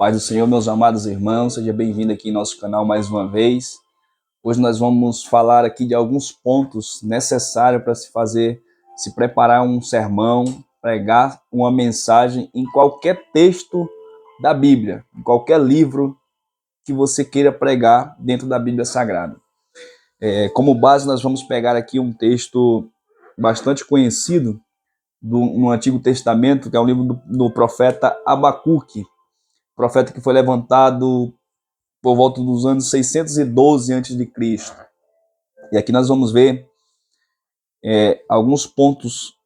Paz do Senhor, meus amados irmãos, seja bem-vindo aqui em nosso canal mais uma vez. Hoje nós vamos falar aqui de alguns pontos necessários para se preparar um sermão, pregar uma mensagem em qualquer texto da Bíblia, em qualquer livro que você queira pregar dentro da Bíblia Sagrada. Como base, nós vamos pegar aqui um texto bastante conhecido no Antigo Testamento, que é o livro do profeta Abacuque, profeta que foi levantado por volta dos anos 612 a.C. E aqui nós vamos ver alguns pontos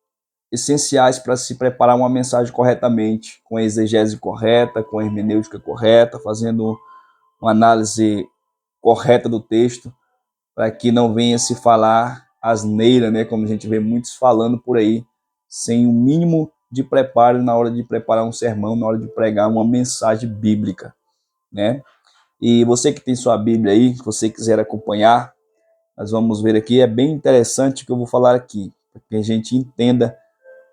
essenciais para se preparar uma mensagem corretamente, com a exegese correta, com a hermenêutica correta, fazendo uma análise correta do texto, para que não venha se falar asneira, né, como a gente vê muitos falando por aí, sem o mínimo de preparo na hora de preparar um sermão, na hora de pregar uma mensagem bíblica, né? E você que tem sua Bíblia aí, se você quiser acompanhar, nós vamos ver aqui, é bem interessante o que eu vou falar aqui, para que a gente entenda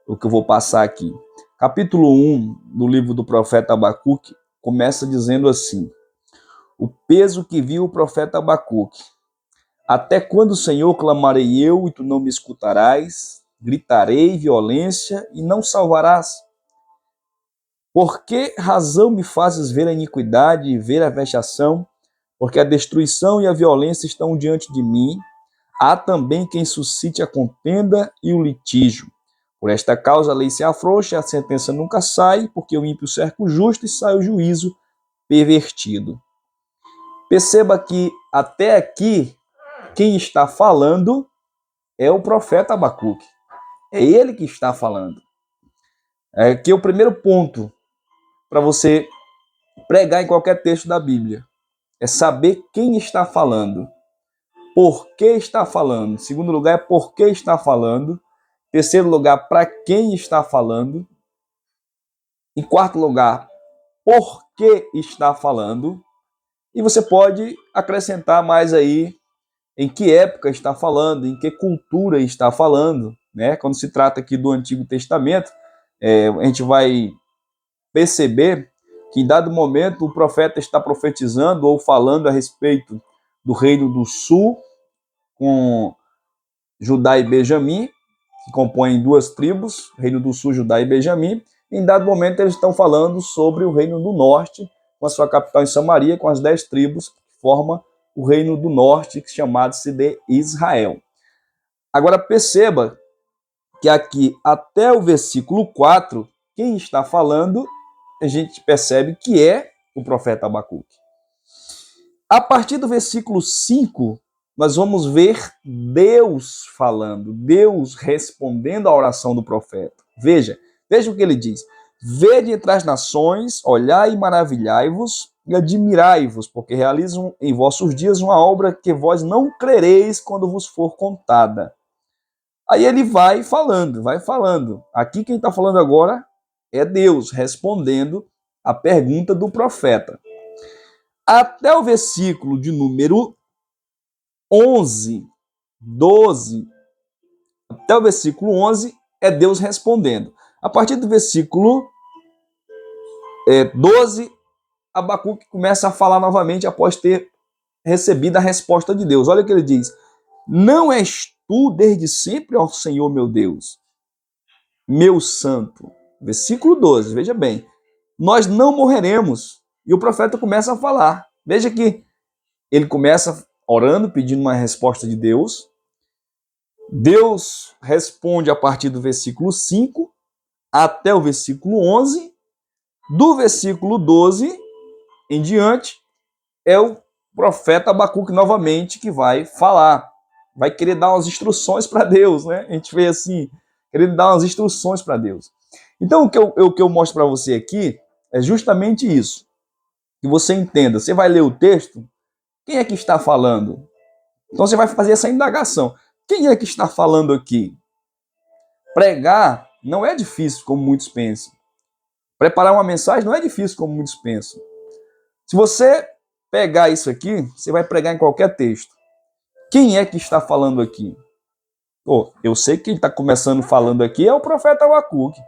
o que eu vou passar aqui. Capítulo 1 do livro do profeta Abacuque começa dizendo assim: o peso que viu o profeta Abacuque. Até quando, Senhor, clamarei eu e tu não me escutarás? Gritarei violência e não salvarás? Por que razão me fazes ver a iniquidade e ver a vexação? Porque a destruição e a violência estão diante de mim. Há também quem suscite a contenda e o litígio. Por esta causa a lei se afrouxa, a sentença nunca sai, porque o ímpio cerca o justo e sai o juízo pervertido. Perceba que até aqui quem está falando é o profeta Abacuque. É ele que está falando. Aqui é o primeiro ponto para você pregar em qualquer texto da Bíblia. É saber quem está falando. Por que está falando? Segundo lugar, é por que está falando. Terceiro lugar, para quem está falando. Em quarto lugar, por que está falando. E você pode acrescentar mais aí em que época está falando, em que cultura está falando, né? Quando se trata aqui do Antigo Testamento, a gente vai perceber que em dado momento o profeta está profetizando ou falando a respeito do reino do sul, com Judá e Benjamim, que compõem duas tribos, reino do sul, Judá e Benjamim. Em dado momento eles estão falando sobre o reino do norte, com a sua capital em Samaria, com as 10 tribos que formam o reino do norte, chamado-se de Israel. Agora perceba que aqui até o versículo 4, quem está falando, a gente percebe que é o profeta Abacuque. A partir do versículo 5, nós vamos ver Deus falando, Deus respondendo à oração do profeta. Veja o que ele diz: vede entre as nações, olhai e maravilhai-vos e admirai-vos, porque realizam em vossos dias uma obra que vós não crereis quando vos for contada. Aí ele vai falando. Aqui quem está falando agora é Deus respondendo a pergunta do profeta. Até o versículo de número 11, 12, até o versículo 11 é Deus respondendo. A partir do versículo 12, Abacuque começa a falar novamente após ter recebido a resposta de Deus. Olha o que ele diz: não és tu desde sempre, ó Senhor meu Deus, meu santo. Versículo 12, veja bem. Nós não morreremos. E o profeta começa a falar. Veja que ele começa orando, pedindo uma resposta de Deus. Deus responde a partir do versículo 5 até o versículo 11. Do versículo 12 em diante, é o profeta Abacuque novamente que vai falar. Vai querer dar umas instruções para Deus, né? A gente vê assim, querendo dar umas instruções para Deus. Então, o que eu mostro para você aqui é justamente isso. Que você entenda. Você vai ler o texto, quem é que está falando? Então, você vai fazer essa indagação. Quem é que está falando aqui? Pregar não é difícil, como muitos pensam. Preparar uma mensagem não é difícil, como muitos pensam. Se você pegar isso aqui, você vai pregar em qualquer texto. Quem é que está falando aqui? Eu sei que quem está começando falando aqui é o profeta Abacuque.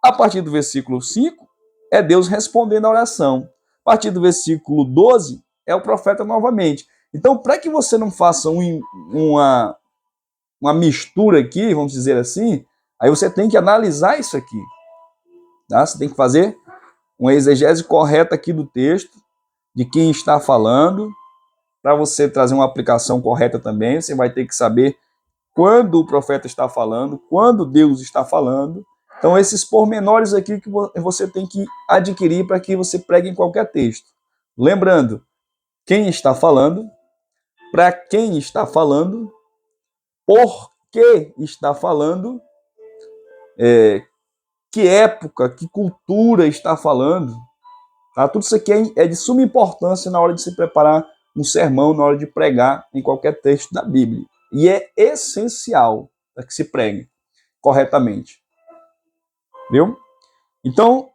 A partir do versículo 5, é Deus respondendo a oração. partir do versículo 12, é o profeta novamente. Então, para que você não faça uma mistura aqui, vamos dizer assim, aí você tem que analisar isso aqui. Tá? Você tem que fazer uma exegese correta aqui do texto, de quem está falando. Para você trazer uma aplicação correta também, você vai ter que saber quando o profeta está falando, quando Deus está falando. Então, esses pormenores aqui que você tem que adquirir para que você pregue em qualquer texto. Lembrando, quem está falando, para quem está falando, por que está falando, que época, que cultura está falando. Tá? Tudo isso aqui é de suma importância na hora de se preparar um sermão, na hora de pregar em qualquer texto da Bíblia. E é essencial para que se pregue corretamente. Viu? Então,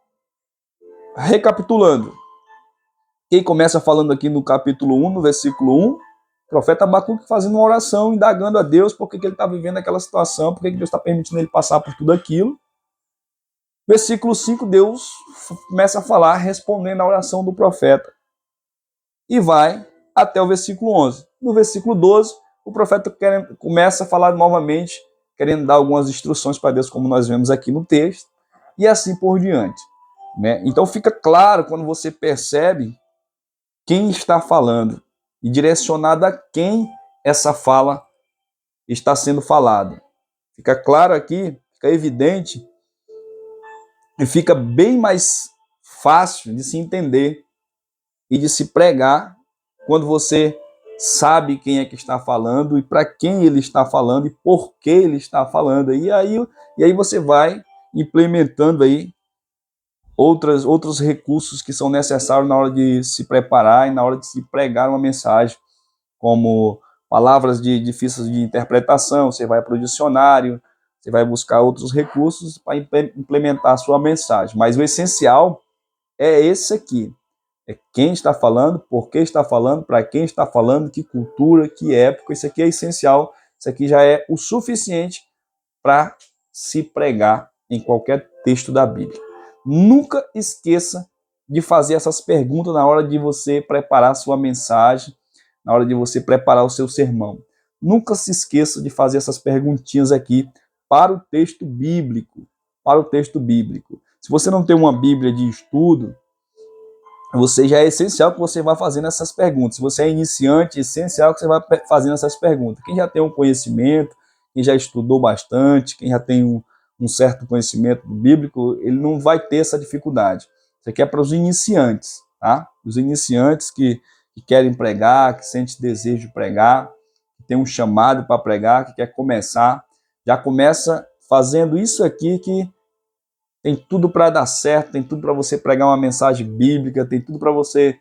recapitulando, quem começa falando aqui no capítulo 1, no versículo 1, o profeta Abacuque fazendo uma oração, indagando a Deus por que ele está vivendo aquela situação, por que Deus está permitindo ele passar por tudo aquilo. Versículo 5, Deus começa a falar, respondendo a oração do profeta. E vai até o versículo 11. No versículo 12, o profeta começa a falar novamente, querendo dar algumas instruções para Deus, como nós vemos aqui no texto, e assim por diante. Né? Então fica claro quando você percebe quem está falando e direcionado a quem essa fala está sendo falada. Fica claro aqui, fica evidente, e fica bem mais fácil de se entender e de se pregar quando você sabe quem é que está falando e para quem ele está falando e por que ele está falando. E aí você vai implementando aí outros recursos que são necessários na hora de se preparar e na hora de se pregar uma mensagem, como palavras difíceis de interpretação. Você vai para o dicionário, você vai buscar outros recursos para implementar a sua mensagem. Mas o essencial é esse aqui. É quem está falando, por que está falando, para quem está falando, que cultura, que época. Isso aqui é essencial. Isso aqui já é o suficiente para se pregar em qualquer texto da Bíblia. Nunca esqueça de fazer essas perguntas na hora de você preparar a sua mensagem, na hora de você preparar o seu sermão. Nunca se esqueça de fazer essas perguntinhas aqui para o texto bíblico. Para o texto bíblico. Se você não tem uma Bíblia de estudo, já é essencial que você vá fazendo essas perguntas. Se você é iniciante, é essencial que você vá fazendo essas perguntas. Quem já tem um conhecimento, quem já estudou bastante, quem já tem um certo conhecimento bíblico, ele não vai ter essa dificuldade. Isso aqui é para os iniciantes, tá? Os iniciantes que querem pregar, que sentem desejo de pregar, que tem um chamado para pregar, que quer começar, já começa fazendo isso aqui que tem tudo para dar certo, tem tudo para você pregar uma mensagem bíblica, tem tudo para você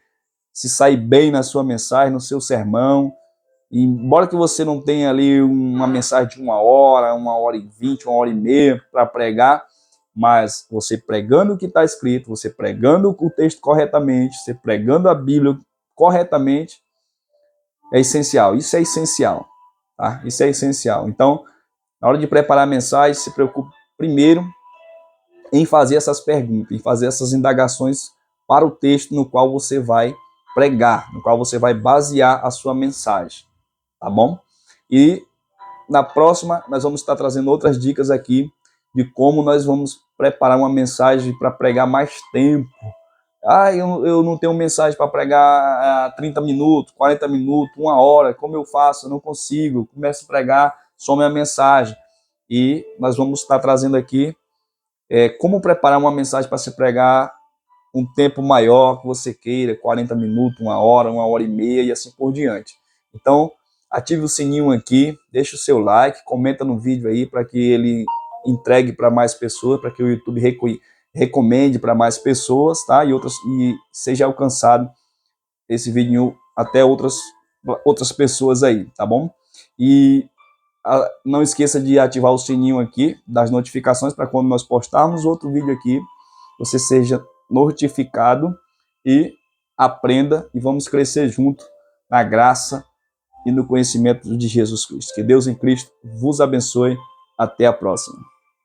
se sair bem na sua mensagem, no seu sermão. E embora que você não tenha ali uma mensagem de 1 hora e 20, 1 hora e meia para pregar, mas você pregando o que está escrito, você pregando o texto corretamente, você pregando a Bíblia corretamente, é essencial. Isso é essencial. Tá? Isso é essencial. Então, na hora de preparar a mensagem, se preocupe primeiro em fazer essas perguntas, em fazer essas indagações para o texto no qual você vai pregar, no qual você vai basear a sua mensagem, tá bom? E na próxima nós vamos estar trazendo outras dicas aqui de como nós vamos preparar uma mensagem para pregar mais tempo. Eu não tenho mensagem para pregar 30 minutos, 40 minutos, 1 hora, como eu faço? Eu não consigo, começo a pregar, some a mensagem. E nós vamos estar trazendo aqui como preparar uma mensagem para se pregar um tempo maior que você queira, 40 minutos, 1 hora, 1 hora e meia e assim por diante. Então, ative o sininho aqui, deixe o seu like, comenta no vídeo aí para que ele entregue para mais pessoas, para que o YouTube recomende para mais pessoas, tá? E seja alcançado esse vídeo até outras pessoas aí, tá bom? E não esqueça de ativar o sininho aqui das notificações para quando nós postarmos outro vídeo aqui, você seja notificado e aprenda e vamos crescer junto na graça e no conhecimento de Jesus Cristo. Que Deus em Cristo vos abençoe. Até a próxima.